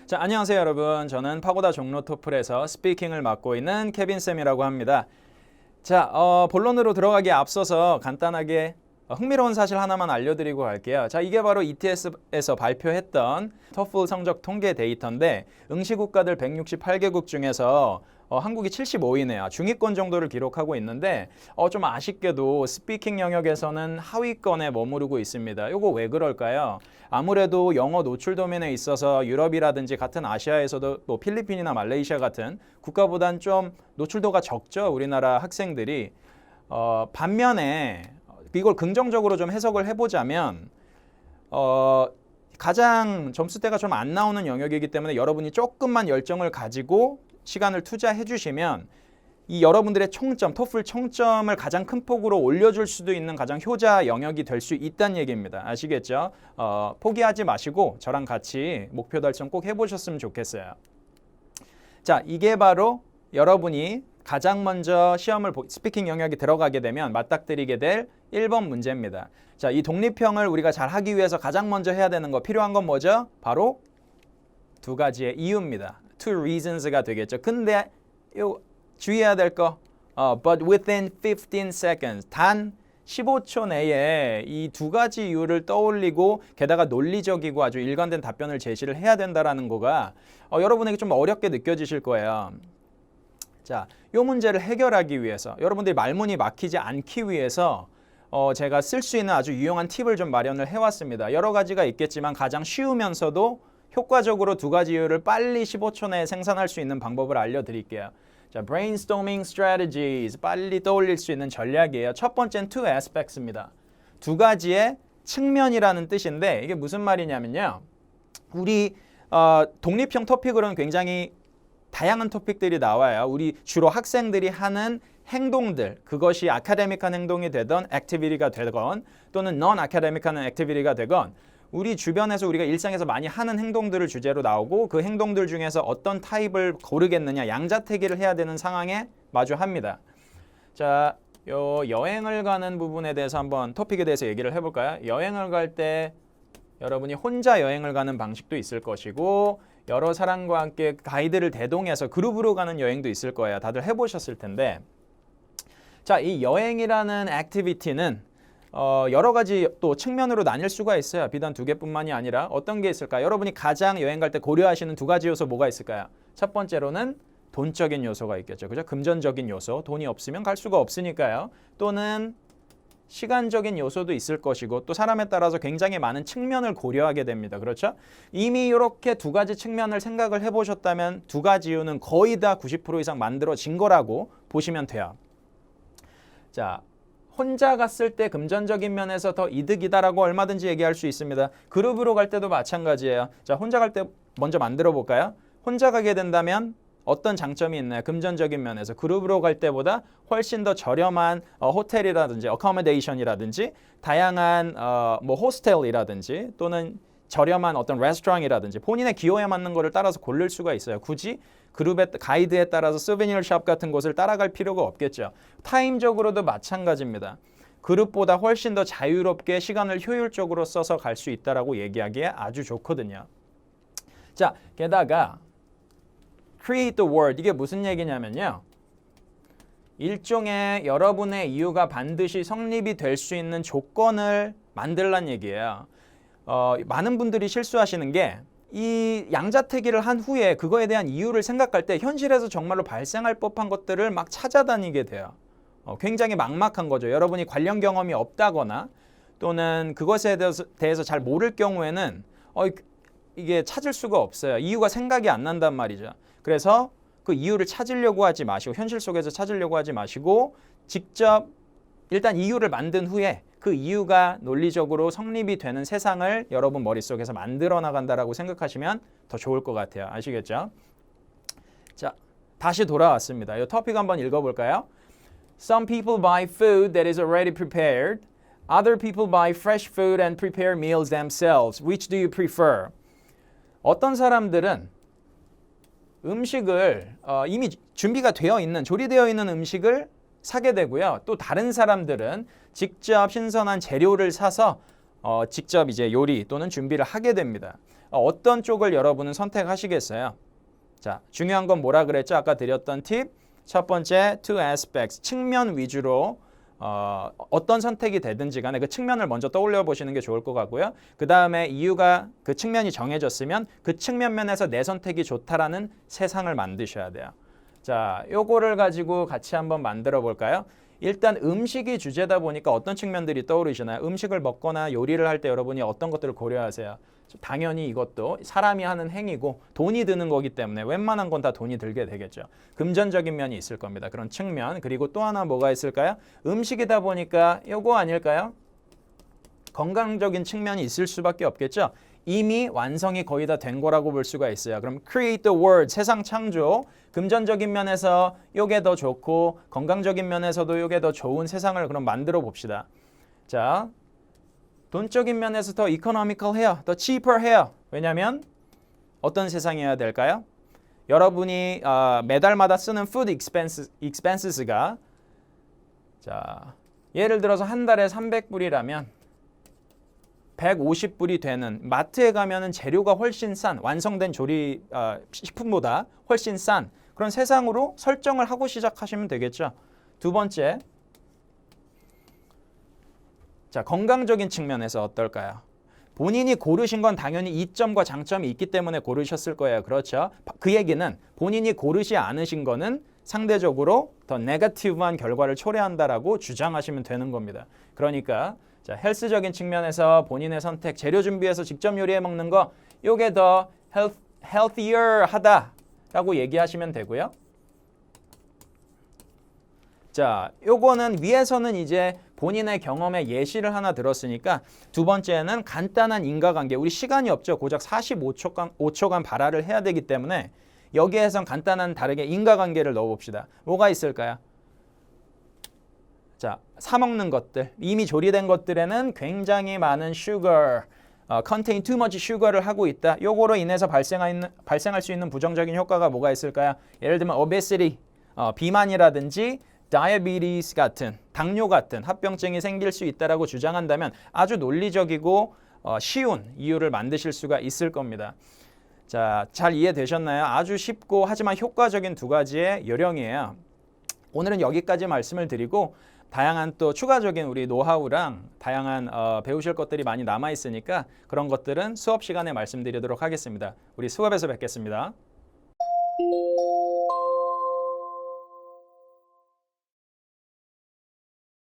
자, 안녕하세요 여러분. 저는 파고다 종로 토플에서 스피킹을 맡고 있는 케빈 쌤이라고 합니다. 자, 본론으로 들어가기에 앞서서 간단하게 흥미로운 사실 하나만 알려드리고 갈게요. 자, 이게 바로 ETS에서 발표했던 토플 성적 통계 데이터인데 응시 국가들 168개국 중에서 한국이 75위네요. 중위권 정도를 기록하고 있는데 좀 아쉽게도 스피킹 영역에서는 하위권에 머무르고 있습니다. 이거 왜 그럴까요? 아무래도 영어 노출 도면에 있어서 유럽이라든지 같은 아시아에서도 뭐 필리핀이나 말레이시아 같은 국가보단 좀 노출도가 적죠. 우리나라 학생들이. 반면에 이걸 긍정적으로 좀 해석을 해보자면 가장 점수대가 좀 안 나오는 영역이기 때문에 여러분이 조금만 열정을 가지고 시간을 투자해 주시면 이 여러분들의 총점, 토플 총점을 가장 큰 폭으로 올려줄 수도 있는 가장 효자 영역이 될 수 있다는 얘기입니다. 아시겠죠? 포기하지 마시고 저랑 같이 목표 달성 꼭 해보셨으면 좋겠어요. 자, 이게 바로 여러분이 가장 먼저 시험을 스피킹 영역에 들어가게 되면 맞닥뜨리게 될 1번 문제입니다. 자, 이 독립형을 우리가 잘 하기 위해서 가장 먼저 해야 되는 거 필요한 건 뭐죠? 바로 두 가지의 이유입니다. Two reasons가 되겠죠. 근데 주의해야 될 거 but within 15 seconds 단 15초 내에 이 두 가지 이유를 떠올리고 게다가 논리적이고 아주 일관된 답변을 제시를 해야 된다라는 거가 여러분에게 좀 어렵게 느껴지실 거예요. 자, 이 문제를 해결하기 위해서 여러분들이 말문이 막히지 않기 위해서 제가 쓸 수 있는 아주 유용한 팁을 좀 마련을 해왔습니다. 여러 가지가 있겠지만 가장 쉬우면서도 효과적으로 두 가지 이유를 빨리 15초 내에 생산할 수 있는 방법을 알려드릴게요. 자, brainstorming strategies, 빨리 떠올릴 수 있는 전략이에요. 첫 번째는 two aspects입니다. 두 가지의 측면이라는 뜻인데 이게 무슨 말이냐면요. 우리 독립형 토픽으로는 굉장히 다양한 토픽들이 나와요. 우리 주로 학생들이 하는 행동들, 그것이 아카데믹한 행동이 되던 액티비티가 되건 또는 non 아카데믹한 액티비티가 되건 우리 주변에서 우리가 일상에서 많이 하는 행동들을 주제로 나오고 그 행동들 중에서 어떤 타입을 고르겠느냐 양자택일을 해야 되는 상황에 마주합니다. 자, 여행을 가는 부분에 대해서 한번 토픽에 대해서 얘기를 해볼까요? 여행을 갈 때 여러분이 혼자 여행을 가는 방식도 있을 것이고 여러 사람과 함께 가이드를 대동해서 그룹으로 가는 여행도 있을 거예요. 다들 해보셨을 텐데 자, 이 여행이라는 액티비티는 여러 가지 또 측면으로 나뉠 수가 있어요. 비단 두 개뿐만이 아니라 어떤 게 있을까요? 여러분이 가장 여행 갈 때 고려하시는 두 가지 요소 뭐가 있을까요? 첫 번째로는 돈적인 요소가 있겠죠. 그죠? 금전적인 요소, 돈이 없으면 갈 수가 없으니까요. 또는 시간적인 요소도 있을 것이고 또 사람에 따라서 굉장히 많은 측면을 고려하게 됩니다. 그렇죠? 이미 이렇게 두 가지 측면을 생각을 해보셨다면 두 가지 이유는 거의 다 90% 이상 만들어진 거라고 보시면 돼요. 자, 혼자 갔을 때 금전적인 면에서 더 이득이다라고 얼마든지 얘기할 수 있습니다. 그룹으로 갈 때도 마찬가지예요. 자, 혼자 갈 때 먼저 만들어 볼까요? 혼자 가게 된다면 어떤 장점이 있나요? 금전적인 면에서 그룹으로 갈 때보다 훨씬 더 저렴한 호텔이라든지 어코모데이션이라든지 다양한 뭐 호스텔이라든지 또는 저렴한 어떤 레스토랑이라든지 본인의 기호에 맞는 거를 따라서 고를 수가 있어요. 굳이 그룹의 가이드에 따라서 소비니어 샵 같은 곳을 따라갈 필요가 없겠죠. 타임적으로도 마찬가지입니다. 그룹보다 훨씬 더 자유롭게 시간을 효율적으로 써서 갈 수 있다라고 얘기하기에 아주 좋거든요. 자, 게다가 create the world 이게 무슨 얘기냐면요. 일종의 여러분의 이유가 반드시 성립이 될 수 있는 조건을 만들란 얘기예요. 많은 분들이 실수하시는 게 이 양자택일을 한 후에 그거에 대한 이유를 생각할 때 현실에서 정말로 발생할 법한 것들을 막 찾아다니게 돼요. 굉장히 막막한 거죠. 여러분이 관련 경험이 없다거나 또는 그것에 대해서 잘 모를 경우에는 이게 찾을 수가 없어요. 이유가 생각이 안 난단 말이죠. 그래서 그 이유를 찾으려고 하지 마시고 현실 속에서 찾으려고 하지 마시고 직접 일단 이유를 만든 후에 그 이유가 논리적으로 성립이 되는 세상을 여러분 머릿속에서 만들어 나간다라고 생각하시면 더 좋을 것 같아요. 아시겠죠? 자, 다시 돌아왔습니다. 이 토픽 한번 읽어볼까요? Some people buy food that is already prepared. Other people buy fresh food and prepare meals themselves. Which do you prefer? 어떤 사람들은 음식을 이미 준비가 되어 있는 조리되어 있는 음식을 사게 되고요. 또 다른 사람들은 직접 신선한 재료를 사서 직접 이제 요리 또는 준비를 하게 됩니다. 어떤 쪽을 여러분은 선택하시겠어요? 자, 중요한 건 뭐라 그랬죠? 아까 드렸던 팁. 첫 번째, two aspects, 측면 위주로 어떤 선택이 되든지 간에 그 측면을 먼저 떠올려 보시는 게 좋을 것 같고요. 그 다음에 이유가 그 측면이 정해졌으면 그 측면 면에서 내 선택이 좋다라는 세상을 만드셔야 돼요. 자, 요거를 가지고 같이 한번 만들어 볼까요? 일단 음식이 주제다 보니까 어떤 측면들이 떠오르시나요? 음식을 먹거나 요리를 할 때 여러분이 어떤 것들을 고려하세요? 당연히 이것도 사람이 하는 행위고 돈이 드는 거기 때문에 웬만한 건 다 돈이 들게 되겠죠. 금전적인 면이 있을 겁니다. 그런 측면. 그리고 또 하나 뭐가 있을까요? 음식이다 보니까 요거 아닐까요? 건강적인 측면이 있을 수밖에 없겠죠. 이미 완성이 거의 다 된 거라고 볼 수가 있어요. 그럼 create the world, 세상 창조. 금전적인 면에서 요게 더 좋고 건강적인 면에서도 요게 더 좋은 세상을 그럼 만들어 봅시다. 자, 돈적인 면에서 더 economical 해요. 더 cheaper 해요. 왜냐하면 어떤 세상이어야 될까요? 여러분이 매달마다 쓰는 food expenses가 자, 예를 들어서 한 달에 300불이라면 150불이 되는 마트에 가면은 재료가 훨씬 싼 완성된 조리 식품보다 훨씬 싼 그런 세상으로 설정을 하고 시작하시면 되겠죠. 두 번째, 자, 건강적인 측면에서 어떨까요? 본인이 고르신 건 당연히 이점과 장점이 있기 때문에 고르셨을 거예요. 그렇죠? 그 얘기는 본인이 고르지 않으신 거는 상대적으로 더 네거티브한 결과를 초래한다라고 주장하시면 되는 겁니다. 그러니까 자, 헬스적인 측면에서 본인의 선택, 재료 준비해서 직접 요리해 먹는 거 요게 더 healthier 하다라고 얘기하시면 되고요. 자, 요거는 위에서는 이제 본인의 경험의 예시를 하나 들었으니까 두 번째는 간단한 인과관계. 우리 시간이 없죠. 고작 45초간 발화를 해야 되기 때문에 여기에선 간단한 다르게 인과관계를 넣어봅시다. 뭐가 있을까요? 자, 사 먹는 것들, 이미 조리된 것들에는 굉장히 많은 sugar, contain too much sugar를 하고 있다. 요거로 인해서 발생할 수 있는 부정적인 효과가 뭐가 있을까요? 예를 들면 obesity, 비만이라든지 diabetes 같은, 당뇨 같은 합병증이 생길 수 있다라고 주장한다면 아주 논리적이고 쉬운 이유를 만드실 수가 있을 겁니다. 자, 잘 이해되셨나요? 아주 쉽고 하지만 효과적인 두 가지의 요령이에요. 오늘은 여기까지 말씀을 드리고 다양한 또 추가적인 우리 노하우랑 다양한 배우실 것들이 많이 남아 있으니까 그런 것들은 수업 시간에 말씀드리도록 하겠습니다. 우리 수업에서 뵙겠습니다.